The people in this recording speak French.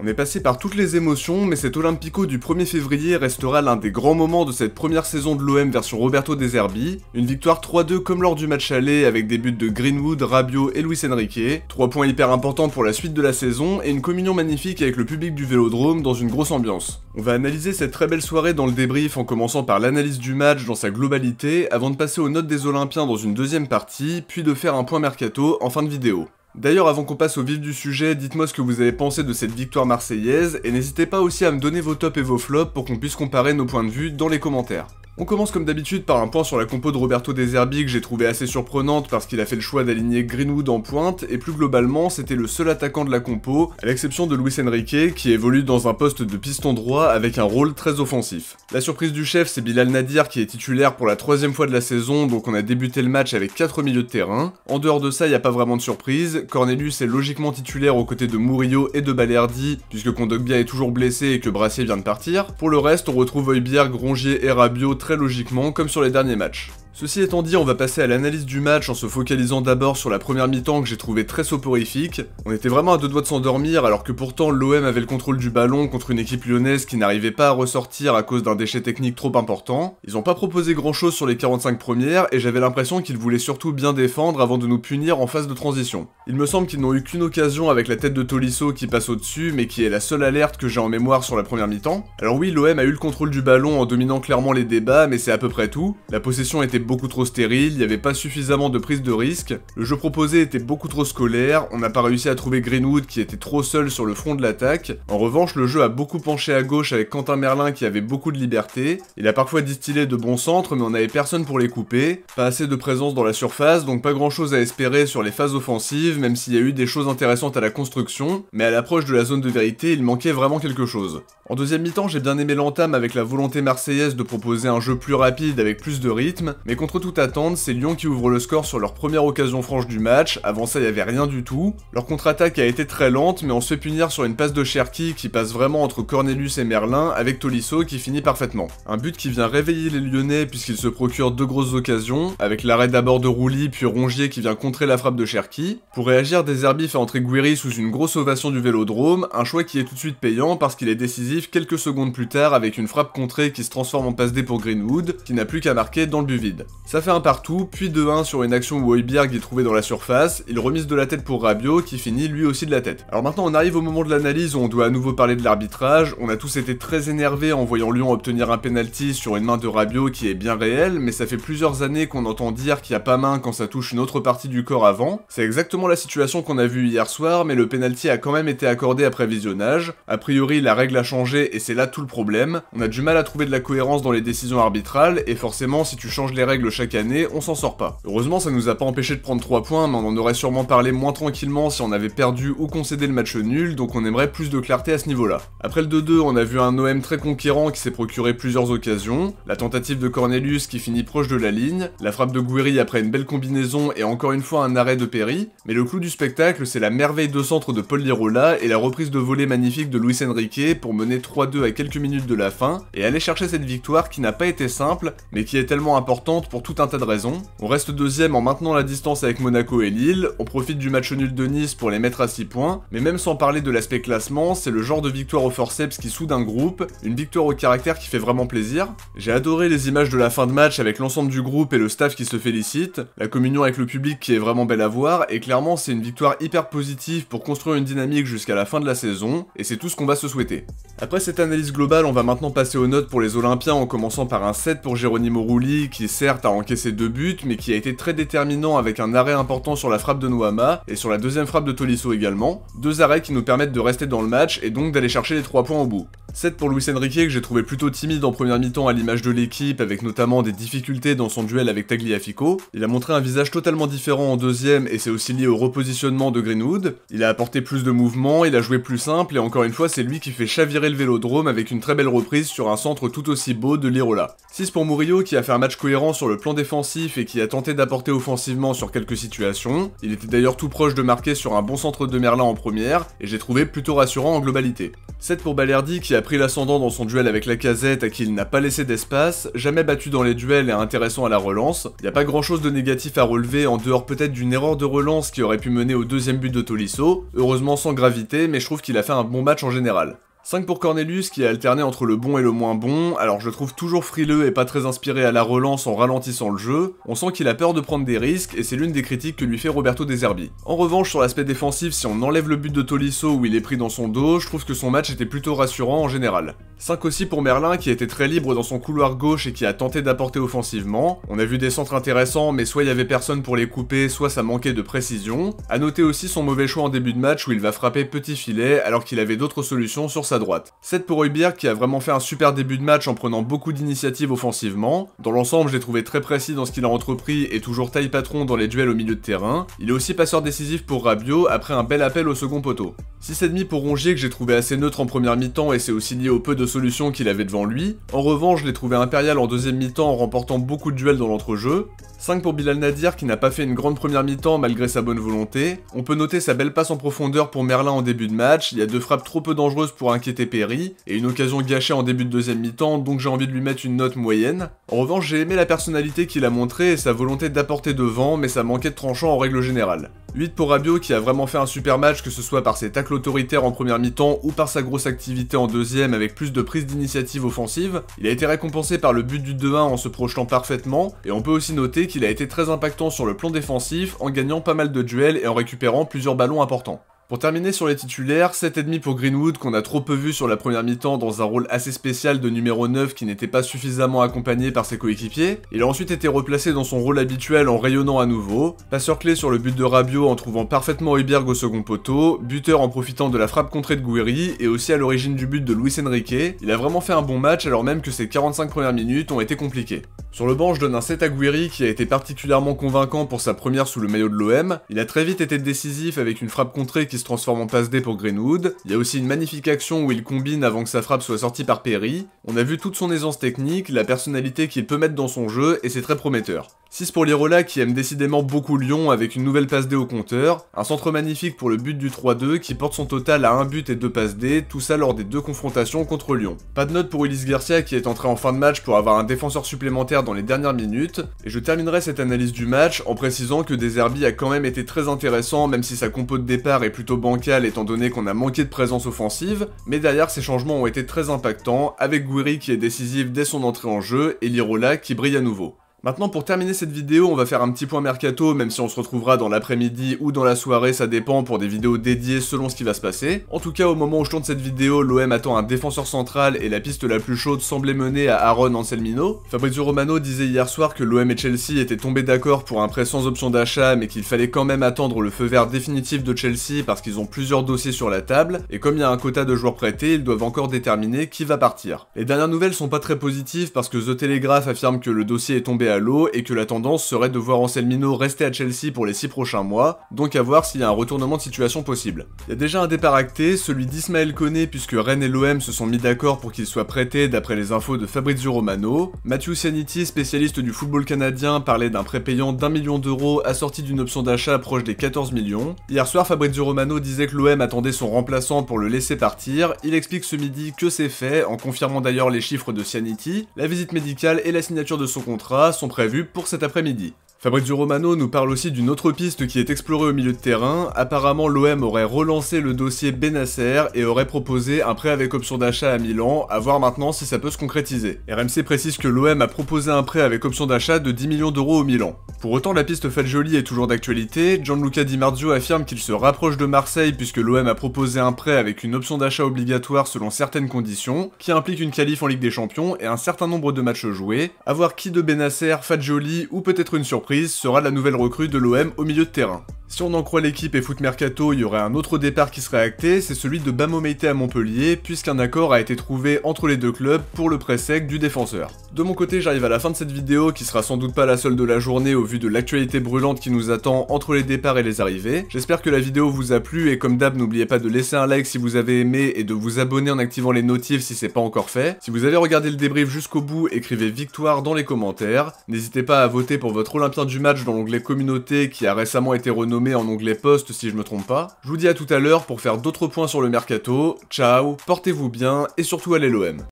On est passé par toutes les émotions, mais cet Olympico du 1er février restera l'un des grands moments de cette première saison de l'OM version Roberto De Zerbi. Une victoire 3-2 comme lors du match aller avec des buts de Greenwood, Rabiot et Luis Enrique. 3 points hyper importants pour la suite de la saison et une communion magnifique avec le public du Vélodrome dans une grosse ambiance. On va analyser cette très belle soirée dans le débrief en commençant par l'analyse du match dans sa globalité avant de passer aux notes des Olympiens dans une deuxième partie, puis de faire un point mercato en fin de vidéo. D'ailleurs, avant qu'on passe au vif du sujet, dites-moi ce que vous avez pensé de cette victoire marseillaise, et n'hésitez pas aussi à me donner vos tops et vos flops pour qu'on puisse comparer nos points de vue dans les commentaires. On commence comme d'habitude par un point sur la compo de Roberto De Zerbi que j'ai trouvé assez surprenante parce qu'il a fait le choix d'aligner Greenwood en pointe, et plus globalement, c'était le seul attaquant de la compo, à l'exception de Luis Enrique, qui évolue dans un poste de piston droit avec un rôle très offensif. La surprise du chef, c'est Bilal Nadir qui est titulaire pour la 3e fois de la saison, donc on a débuté le match avec 4 milieux de terrain. En dehors de ça, il n'y a pas vraiment de surprise, Cornelius est logiquement titulaire aux côtés de Murillo et de Balerdi, puisque Kondogbia est toujours blessé et que Brassier vient de partir. Pour le reste, on retrouve Højbjerg, Rongier et Rabiot très logiquement, comme sur les derniers matchs. Ceci étant dit, on va passer à l'analyse du match en se focalisant d'abord sur la première mi-temps que j'ai trouvé très soporifique. On était vraiment à deux doigts de s'endormir alors que pourtant l'OM avait le contrôle du ballon contre une équipe lyonnaise qui n'arrivait pas à ressortir à cause d'un déchet technique trop important. Ils ont pas proposé grand chose sur les 45 premières et j'avais l'impression qu'ils voulaient surtout bien défendre avant de nous punir en phase de transition. Il me semble qu'ils n'ont eu qu'une occasion avec la tête de Tolisso qui passe au-dessus mais qui est la seule alerte que j'ai en mémoire sur la première mi-temps. Alors oui, l'OM a eu le contrôle du ballon en dominant clairement les débats mais c'est à peu près tout. La possession était beaucoup trop stérile, il n'y avait pas suffisamment de prise de risque, le jeu proposé était beaucoup trop scolaire, on n'a pas réussi à trouver Greenwood qui était trop seul sur le front de l'attaque. En revanche, le jeu a beaucoup penché à gauche avec Quentin Merlin qui avait beaucoup de liberté, il a parfois distillé de bons centres mais on n'avait personne pour les couper, pas assez de présence dans la surface, donc pas grand chose à espérer sur les phases offensives, même s'il y a eu des choses intéressantes à la construction, mais à l'approche de la zone de vérité, il manquait vraiment quelque chose. En deuxième mi-temps, j'ai bien aimé l'entame avec la volonté marseillaise de proposer un jeu plus rapide avec plus de rythme, mais contre toute attente, c'est Lyon qui ouvre le score sur leur première occasion franche du match, avant ça il y avait rien du tout. Leur contre-attaque a été très lente, mais on se fait punir sur une passe de Cherki qui passe vraiment entre Cornelius et Merlin, avec Tolisso qui finit parfaitement. Un but qui vient réveiller les Lyonnais puisqu'ils se procurent deux grosses occasions, avec l'arrêt d'abord de Rouli puis Rongier qui vient contrer la frappe de Cherki. Pour réagir, De Zerbi fait entrer Gouiri sous une grosse ovation du Vélodrome, un choix qui est tout de suite payant parce qu'il est décisif quelques secondes plus tard avec une frappe contrée qui se transforme en passe D pour Greenwood, qui n'a plus qu'à marquer dans le but vide. Ça fait un partout, puis 2-1 sur une action où Højbjerg est trouvé dans la surface, il remise de la tête pour Rabiot qui finit lui aussi de la tête. Alors maintenant on arrive au moment de l'analyse où on doit à nouveau parler de l'arbitrage, on a tous été très énervés en voyant Lyon obtenir un penalty sur une main de Rabiot qui est bien réelle, mais ça fait plusieurs années qu'on entend dire qu'il n'y a pas main quand ça touche une autre partie du corps avant. C'est exactement la situation qu'on a vue hier soir, mais le penalty a quand même été accordé après visionnage. A priori la règle a changé et c'est là tout le problème. On a du mal à trouver de la cohérence dans les décisions arbitrales, et forcément si tu changes les règles chaque année, on s'en sort pas. Heureusement ça nous a pas empêché de prendre 3 points, mais on en aurait sûrement parlé moins tranquillement si on avait perdu ou concédé le match nul, donc on aimerait plus de clarté à ce niveau-là. Après le 2-2, on a vu un OM très conquérant qui s'est procuré plusieurs occasions, la tentative de Cornelius qui finit proche de la ligne, la frappe de Gouiri après une belle combinaison et encore une fois un arrêt de Perry, mais le clou du spectacle c'est la merveille de centre de Paul Lirola et la reprise de volée magnifique de Luis Enrique pour mener 3-2 à quelques minutes de la fin, et aller chercher cette victoire qui n'a pas été simple, mais qui est tellement importante pour tout un tas de raisons. On reste deuxième en maintenant la distance avec Monaco et Lille, on profite du match nul de Nice pour les mettre à 6 points, mais même sans parler de l'aspect classement, c'est le genre de victoire au forceps qui soude un groupe, une victoire au caractère qui fait vraiment plaisir. J'ai adoré les images de la fin de match avec l'ensemble du groupe et le staff qui se félicite, la communion avec le public qui est vraiment belle à voir, et clairement c'est une victoire hyper positive pour construire une dynamique jusqu'à la fin de la saison, et c'est tout ce qu'on va se souhaiter. Après cette analyse globale, on va maintenant passer aux notes pour les Olympiens en commençant par un 7 pour Geronimo Rulli qui certes a encaissé 2 buts mais qui a été très déterminant avec un arrêt important sur la frappe de Noama et sur la deuxième frappe de Tolisso également, 2 arrêts qui nous permettent de rester dans le match et donc d'aller chercher les 3 points au bout. 7 pour Luis Enrique que j'ai trouvé plutôt timide en première mi-temps à l'image de l'équipe avec notamment des difficultés dans son duel avec Tagliafico. Il a montré un visage totalement différent en deuxième et c'est aussi lié au repositionnement de Greenwood. Il a apporté plus de mouvement, il a joué plus simple et encore une fois c'est lui qui fait chavirer le Vélodrome avec une très belle reprise sur un centre tout aussi beau de Lirola. 6 pour Murillo qui a fait un match cohérent sur le plan défensif et qui a tenté d'apporter offensivement sur quelques situations. Il était d'ailleurs tout proche de marquer sur un bon centre de Merlin en première et j'ai trouvé plutôt rassurant en globalité. 7 pour Balerdi qui a pris l'ascendant dans son duel avec Lacazette à qui il n'a pas laissé d'espace, jamais battu dans les duels et intéressant à la relance. Y a pas grand chose de négatif à relever en dehors peut-être d'une erreur de relance qui aurait pu mener au deuxième but de Tolisso, heureusement sans gravité mais je trouve qu'il a fait un bon match en général. 5 pour Cornelius qui a alterné entre le bon et le moins bon, alors je le trouve toujours frileux et pas très inspiré à la relance en ralentissant le jeu, on sent qu'il a peur de prendre des risques et c'est l'une des critiques que lui fait Roberto De Zerbi. En revanche sur l'aspect défensif, si on enlève le but de Tolisso où il est pris dans son dos, je trouve que son match était plutôt rassurant en général. 5 aussi pour Merlin qui était très libre dans son couloir gauche et qui a tenté d'apporter offensivement. On a vu des centres intéressants mais soit il y avait personne pour les couper, soit ça manquait de précision. A noter aussi son mauvais choix en début de match où il va frapper petit filet alors qu'il avait d'autres solutions sur sa droite. 7 pour Højbjerg qui a vraiment fait un super début de match en prenant beaucoup d'initiatives offensivement. Dans l'ensemble, je l'ai trouvé très précis dans ce qu'il a entrepris et toujours taille patron dans les duels au milieu de terrain. Il est aussi passeur décisif pour Rabiot après un bel appel au second poteau. 6,5 pour Rongier que j'ai trouvé assez neutre en première mi-temps et c'est aussi lié au peu de solutions qu'il avait devant lui. En revanche, je l'ai trouvé impérial en deuxième mi-temps en remportant beaucoup de duels dans l'entrejeu. 5 pour Bilal Nadir qui n'a pas fait une grande première mi-temps malgré sa bonne volonté. On peut noter sa belle passe en profondeur pour Merlin en début de match, il y a 2 frappes trop peu dangereuses pour inquiéter Perry, et une occasion gâchée en début de deuxième mi-temps, donc j'ai envie de lui mettre une note moyenne. En revanche, j'ai aimé la personnalité qu'il a montrée et sa volonté d'apporter devant, mais ça manquait de tranchant en règle générale. 8 pour Rabiot qui a vraiment fait un super match que ce soit par ses tacles autoritaires en première mi-temps ou par sa grosse activité en deuxième avec plus de prise d'initiative offensive. Il a été récompensé par le but du 2-1 en se projetant parfaitement et on peut aussi noter qu'il a été très impactant sur le plan défensif en gagnant pas mal de duels et en récupérant plusieurs ballons importants. Pour terminer sur les titulaires, 7,5 pour Greenwood qu'on a trop peu vu sur la première mi-temps dans un rôle assez spécial de numéro 9 qui n'était pas suffisamment accompagné par ses coéquipiers. Il a ensuite été replacé dans son rôle habituel en rayonnant à nouveau, passeur clé sur le but de Rabiot en trouvant parfaitement Højbjerg au second poteau, buteur en profitant de la frappe contrée de Gouiri et aussi à l'origine du but de Luis Enrique. Il a vraiment fait un bon match alors même que ses 45 premières minutes ont été compliquées. Sur le banc, je donne un 7 à Gouiri qui a été particulièrement convaincant pour sa première sous le maillot de l'OM. Il a très vite été décisif avec une frappe contrée qui se transforme en passe D pour Greenwood. Il y a aussi une magnifique action où il combine avant que sa frappe soit sortie par Perry. On a vu toute son aisance technique, la personnalité qu'il peut mettre dans son jeu et c'est très prometteur. 6 pour Lirola qui aime décidément beaucoup Lyon avec une nouvelle passe D au compteur, un centre magnifique pour le but du 3-2 qui porte son total à 1 but et 2 passes D, tout ça lors des 2 confrontations contre Lyon. Pas de note pour Ulysse Garcia qui est entré en fin de match pour avoir un défenseur supplémentaire dans les dernières minutes, et je terminerai cette analyse du match en précisant que De Zerbi a quand même été très intéressant même si sa compo de départ est plutôt bancale étant donné qu'on a manqué de présence offensive, mais derrière ces changements ont été très impactants, avec Gouiri qui est décisif dès son entrée en jeu et Lirola qui brille à nouveau. Maintenant pour terminer cette vidéo, on va faire un petit point mercato, même si on se retrouvera dans l'après-midi ou dans la soirée, ça dépend pour des vidéos dédiées selon ce qui va se passer. En tout cas au moment où je tourne cette vidéo, l'OM attend un défenseur central et la piste la plus chaude semblait mener à Aaron Anselmino. Fabrizio Romano disait hier soir que l'OM et Chelsea étaient tombés d'accord pour un prêt sans option d'achat, mais qu'il fallait quand même attendre le feu vert définitif de Chelsea parce qu'ils ont plusieurs dossiers sur la table, et comme il y a un quota de joueurs prêtés, ils doivent encore déterminer qui va partir. Les dernières nouvelles sont pas très positives parce que The Telegraph affirme que le dossier est tombé à l'eau et que la tendance serait de voir Anselmino rester à Chelsea pour les 6 prochains mois, donc à voir s'il y a un retournement de situation possible. Il y a déjà un départ acté, celui d'Ismaël Koné puisque Rennes et l'OM se sont mis d'accord pour qu'il soit prêté d'après les infos de Fabrizio Romano. Mathieu Cianiti, spécialiste du football canadien, parlait d'un prêt payant d'1 million d'euros assorti d'une option d'achat proche des 14 millions. Hier soir, Fabrizio Romano disait que l'OM attendait son remplaçant pour le laisser partir. Il explique ce midi que c'est fait, en confirmant d'ailleurs les chiffres de Cianiti. La visite médicale et la signature de son contrat sont prévues pour cet après-midi. Fabrizio Romano nous parle aussi d'une autre piste qui est explorée au milieu de terrain. Apparemment, l'OM aurait relancé le dossier Bennacer et aurait proposé un prêt avec option d'achat à Milan, à voir maintenant si ça peut se concrétiser. RMC précise que l'OM a proposé un prêt avec option d'achat de 10 millions d'euros au Milan. Pour autant, la piste Fagioli est toujours d'actualité. Gianluca Di Marzio affirme qu'il se rapproche de Marseille puisque l'OM a proposé un prêt avec une option d'achat obligatoire selon certaines conditions, qui implique une qualif en Ligue des Champions et un certain nombre de matchs joués. À voir qui de Bennacer, Fagioli ou peut-être une surprise sera la nouvelle recrue de l'OM au milieu de terrain. Si on en croit l'équipe et Foot Mercato, il y aurait un autre départ qui serait acté, c'est celui de Bamo Meïté à Montpellier, puisqu'un accord a été trouvé entre les deux clubs pour le prêt sec du défenseur. De mon côté, j'arrive à la fin de cette vidéo, qui sera sans doute pas la seule de la journée au vu de l'actualité brûlante qui nous attend entre les départs et les arrivées. J'espère que la vidéo vous a plu, et comme d'hab, n'oubliez pas de laisser un like si vous avez aimé, et de vous abonner en activant les notifs si c'est pas encore fait. Si vous avez regardé le débrief jusqu'au bout, écrivez victoire dans les commentaires. N'hésitez pas à voter pour votre Olympien du match dans l'onglet communauté qui a récemment été renommé nommé en onglet poste si je me trompe pas. Je vous dis à tout à l'heure pour faire d'autres points sur le mercato. Ciao, portez-vous bien et surtout allez l'OM.